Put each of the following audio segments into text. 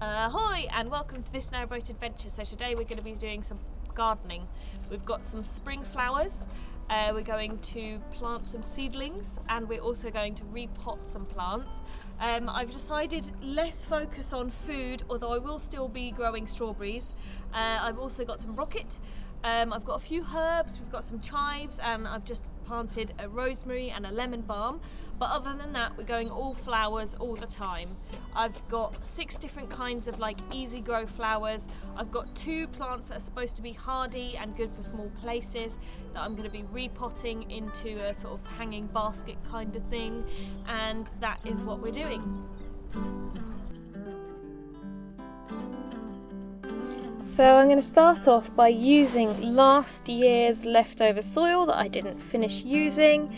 Ahoy and welcome to this Narrowboat adventure. So today we're going to be doing some gardening. We've got some spring flowers, we're going to plant some seedlings, and we're also going to repot some plants. I've decided less focus on food, although I will still be growing strawberries. I've also got some rocket, I've got a few herbs, we've got some chives, and I've just planted a rosemary and a lemon balm. But other than that, we're going all flowers all the time. I've got 6 different kinds of easy grow flowers. I've got 2 plants that are supposed to be hardy and good for small places that I'm going to be repotting into a sort of hanging basket kind of thing, and that is what we're doing. So I'm going to start off by using last year's leftover soil that I didn't finish using,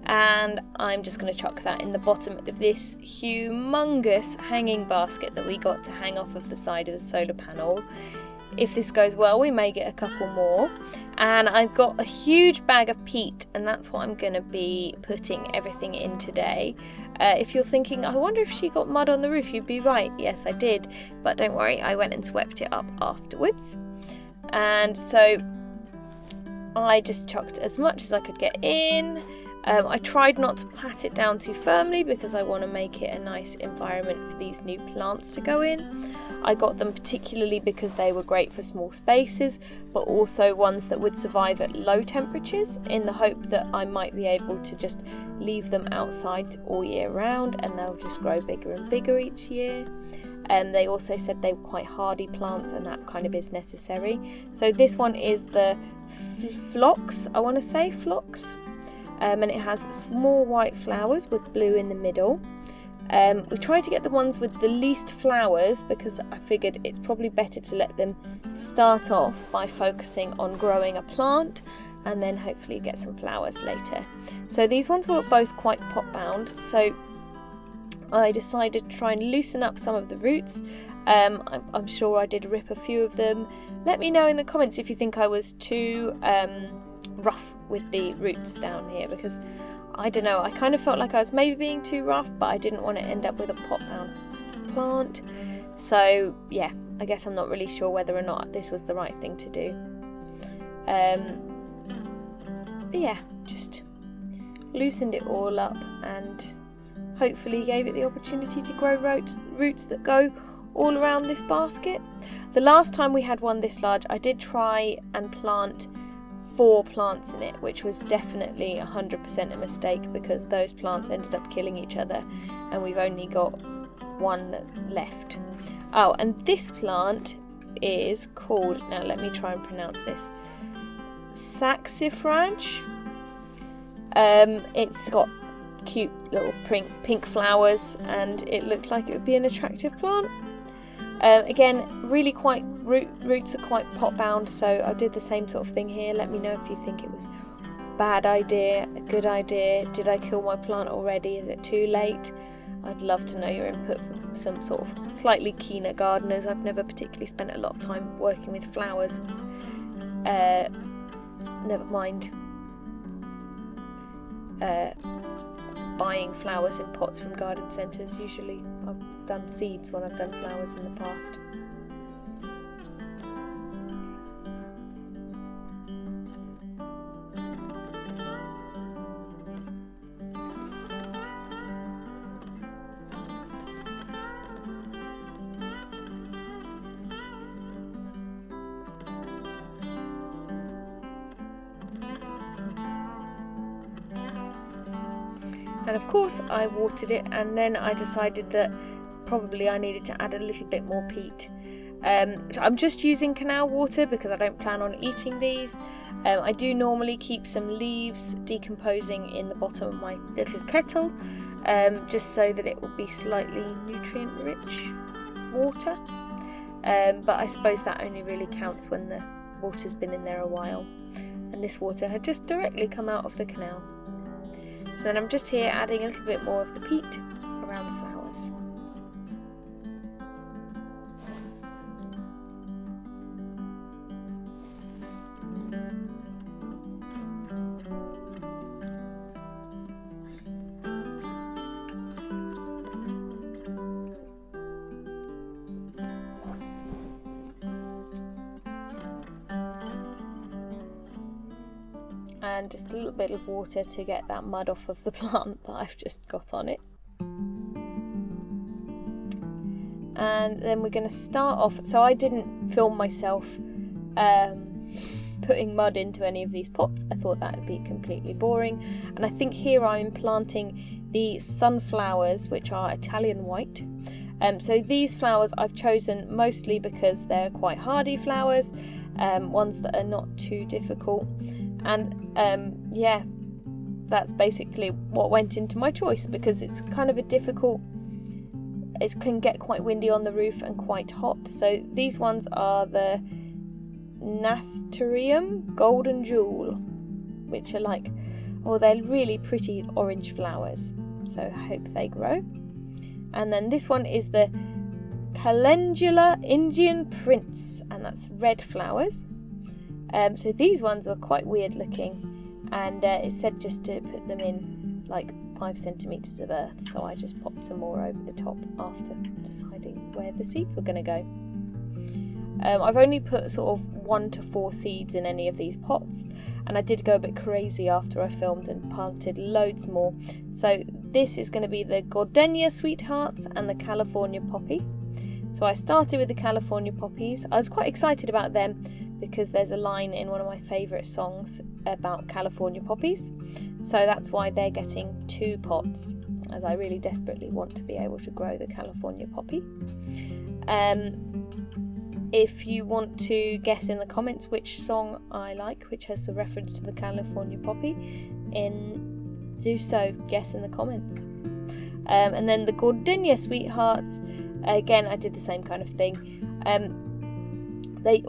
and I'm just going to chuck that in the bottom of this humongous hanging basket that we got to hang off of the side of the solar panel. If this goes well, we may get a couple more. And I've got a huge bag of peat, and that's what I'm going to be putting everything in today. If you're thinking, I wonder if she got mud on the roof, you'd be right. Yes, I did. But don't worry, I went and swept it up afterwards. And so I just chucked as much as I could get in. I tried not to pat it down too firmly because I want to make it a nice environment for these new plants to go in. I got them particularly because they were great for small spaces, but also ones that would survive at low temperatures, in the hope that I might be able to just leave them outside all year round and they'll just grow bigger and bigger each year. They also said they were quite hardy plants, and that kind of is necessary. So this one is the phlox, and it has small white flowers with blue in the middle. We tried to get the ones with the least flowers because I figured it's probably better to let them start off by focusing on growing a plant and then hopefully get some flowers later. So these ones were both quite pot bound, so I decided to try and loosen up some of the roots. I'm sure I did rip a few of them. Let me know in the comments if you think I was too rough with the roots down here, because I don't know, I kind of felt like I was maybe being too rough, but I didn't want to end up with a pot bound plant. So yeah, I guess I'm not really sure whether or not this was the right thing to do. But yeah, just loosened it all up and hopefully gave it the opportunity to grow roots that go all around this basket. The last time we had one this large, I did try and plant 4 plants in it, which was definitely 100% a mistake because those plants ended up killing each other and we've only got 1 left. Oh, and this plant is called, now let me try and pronounce this, saxifrage. It's got cute little pink flowers and it looked like it would be an attractive plant. Again, really quite roots are quite pot bound, so I did the same sort of thing here. Let me know if you think it was a bad idea, a good idea. Did I kill my plant already? Is it too late? I'd love to know your input from some sort of slightly keener gardeners. I've never particularly spent a lot of time working with flowers. Never mind buying flowers in pots from garden centres. Usually I've done seeds when I've done flowers in the past. And of course I watered it, and then I decided that probably I needed to add a little bit more peat. I'm just using canal water because I don't plan on eating these. I do normally keep some leaves decomposing in the bottom of my little kettle, just so that it will be slightly nutrient rich water. But I suppose that only really counts when the water's been in there a while. And this water had just directly come out of the canal. So then I'm just here adding a little bit more of the peat around the flowers. and just a little bit of water to get that mud off of the plant that I've just got on it. And then we're going to start off, so I didn't film myself putting mud into any of these pots. I thought that would be completely boring, and I think here I'm planting the sunflowers, which are Italian white. So these flowers I've chosen mostly because they're quite hardy flowers, ones that are not too difficult, and yeah, that's basically what went into my choice, because it's kind of a difficult, it can get quite windy on the roof and quite hot. So these ones are the Nasturtium Golden Jewel, which are like, oh, they're really pretty orange flowers, so I hope they grow. And then this one is the Calendula Indian Prince, and that's red flowers. So these ones are quite weird looking, and it said just to put them in like 5 centimetres of earth, so I just popped some more over the top after deciding where the seeds were going to go. I've only put sort of 1 to 4 seeds in any of these pots, and I did go a bit crazy after I filmed and planted loads more. So this is going to be the Gardenia Sweethearts and the California Poppy. So I started with the California Poppies. I was quite excited about them because there's a line in one of my favourite songs about California poppies. So that's why they're getting 2 pots, as I really desperately want to be able to grow the California poppy. If you want to guess in the comments which song I like, which has a reference to the California poppy, do so, guess in the comments. And then the Gardenia Sweethearts, again I did the same kind of thing.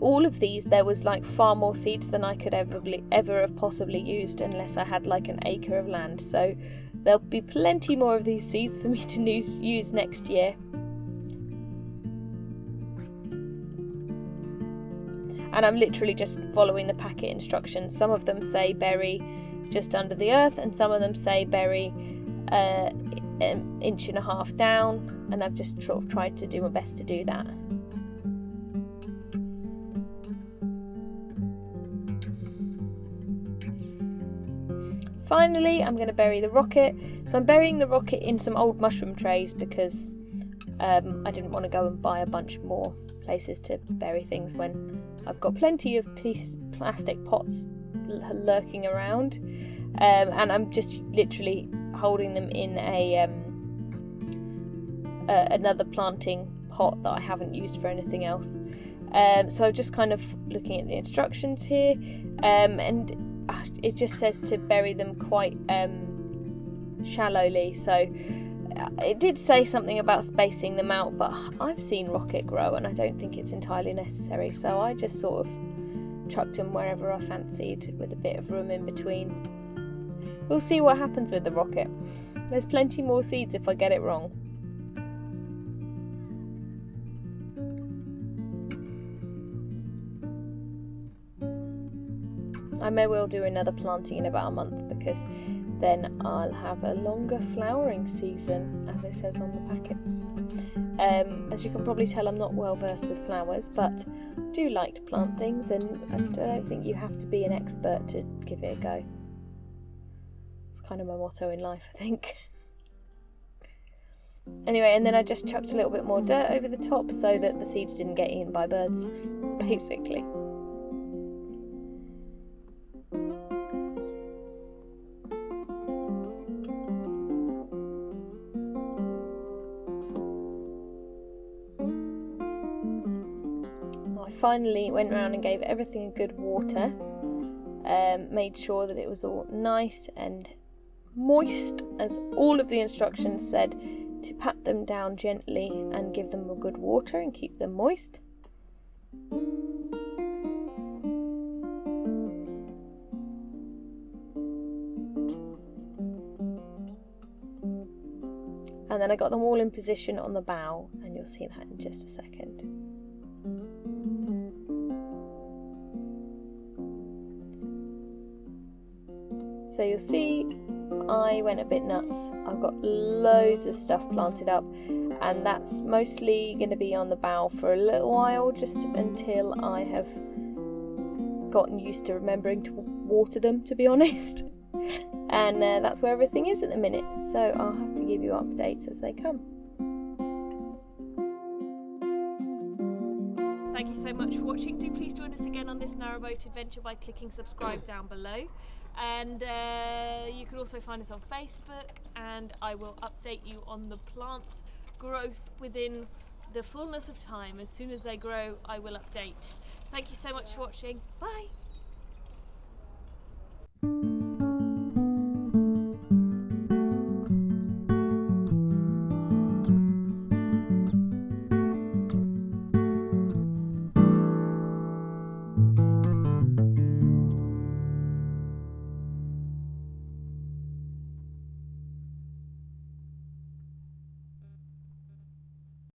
All of these, there was like far more seeds than I could ever have possibly used, unless I had like an acre of land. So there'll be plenty more of these seeds for me to use next year. And I'm literally just following the packet instructions. Some of them say bury just under the earth, and some of them say bury an inch and a half down, and I've just sort of tried to do my best to do that. Finally, I'm going to bury the rocket. So I'm burying the rocket in some old mushroom trays because I didn't want to go and buy a bunch more places to bury things when I've got plenty of plastic pots lurking around, and I'm just literally holding them in another planting pot that I haven't used for anything else. So I'm just kind of looking at the instructions here, and it just says to bury them quite shallowly. So it did say something about spacing them out, but I've seen rocket grow and I don't think it's entirely necessary, so I just sort of chucked them wherever I fancied with a bit of room in between. We'll see what happens with the rocket. There's plenty more seeds if I get it wrong. I may well do another planting in about a month, because then I'll have a longer flowering season, as it says on the packets. As you can probably tell, I'm not well versed with flowers, but I do like to plant things, and I don't think you have to be an expert to give it a go. It's kind of my motto in life, I think. Anyway, and then I just chucked a little bit more dirt over the top so that the seeds didn't get eaten by birds, basically. Finally went around and gave everything a good water, made sure that it was all nice and moist, as all of the instructions said, to pat them down gently and give them a good water and keep them moist. And then I got them all in position on the bough, and you'll see that in just a second. So you'll see I went a bit nuts. I've got loads of stuff planted up, and that's mostly going to be on the bough for a little while, just until I have gotten used to remembering to water them, to be honest. And that's where everything is at the minute, so I'll have to give you updates as they come. Thank you so much for watching. Do please join us again on this narrowboat adventure by clicking subscribe down below. And you can also find us on Facebook, and I will update you on the plants' growth within the fullness of time. As soon as they grow, I will update. Thank you so much for watching. Bye!